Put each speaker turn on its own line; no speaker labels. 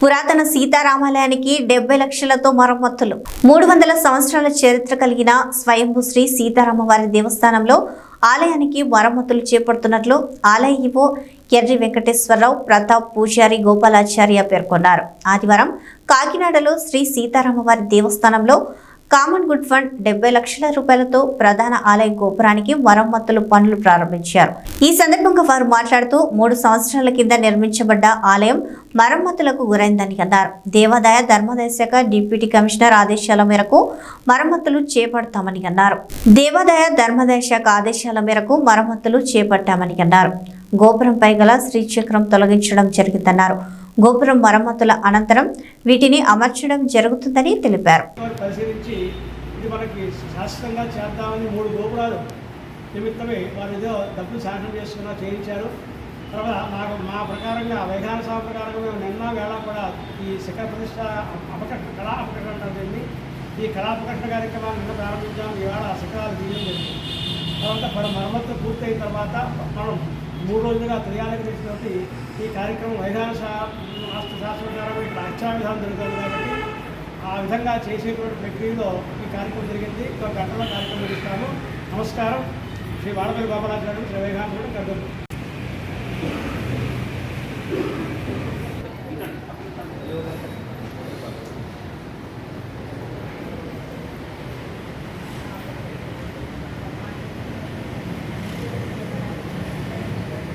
పురాతన సీతారామాలయానికి 70 లక్షలతో మరమ్మతులు. 300 సంవత్సరాల చరిత్ర కలిగిన స్వయంభూ శ్రీ సీతారామవారి దేవస్థానంలో ఆలయానికి మరమ్మతులు చేపడుతున్నట్లు ఆలయ ఈవో ఎర్రి వెంకటేశ్వరరావు ప్రతాప్ పూజారి గోపాలాచార్య పేర్కొన్నారు. ఆదివారం కాకినాడలో శ్రీ సీతారామవారి దేవస్థానంలో కామన్ గుడ్ ఫండ్ 70 లక్షల రూపాయలతో ప్రధాన ఆలయ గోపురానికి మరమ్మతులు పనులు ప్రారంభించారు. ఈ సందర్భంగా వారు మాట్లాడుతూ 3 సంవత్సరాల కింద నిర్మించబడ్డ ఆలయం మరమ్మతులకు గురైందని అన్నారు. దేవాదాయ ధర్మాదాయ శాఖ డిప్యూటీ కమిషనర్ ఆదేశాల మేరకు మరమ్మతులు చేపడతామని అన్నారు. దేవాదాయ ధర్మాదాయ శాఖ ఆదేశాల మేరకు మరమ్మతులు చేపట్టామని అన్నారు. గోపురంపై గల శ్రీచక్రం తొలగించడం జరిగిందన్నారు. గోపురం మరమ్మతుల అనంతరం వీటిని అమర్చడం జరుగుతుందని తెలిపారు.
పరిశీలించి ఇది మనకి శాశ్వతంగా చేద్దామని 3 గోపురాలు నిమిత్తమే వారు ఏదో డబ్బులు శాంక్షన్ చేసుకున్నా చేయించారు. తర్వాత మా ప్రకారంగా వైధాన సభ ప్రకారంగా నిన్న వేళ కూడా ఈ శిఖర ప్రతిష్ట కళా అపకటన జరిగింది. ఈ కళా అపకటన కార్యక్రమాలు నిన్న ప్రారంభించాము. ఇవాళ శిఖరాలు తీయడం జరిగింది. తర్వాత మరమ్మతులు పూర్తయిన తర్వాత మనం 3 రోజులుగా త్రియాలకు తెచ్చినటువంటి ఈ కార్యక్రమం వైధాన శాస్త్ర ప్రకారం ఇక్కడ అర్చా విధానం జరుగుతుంది కాబట్టి ఆ విధంగా చేసేటువంటి ప్రక్రియలో ఈ కార్యక్రమం జరిగింది. ఒక గంటలో కార్యక్రమం ఇస్తాము. నమస్కారం. శ్రీ వాడపల్లి గోపాలాచార్యుడు శ్రీ వైఘాంతుడు కర్గం.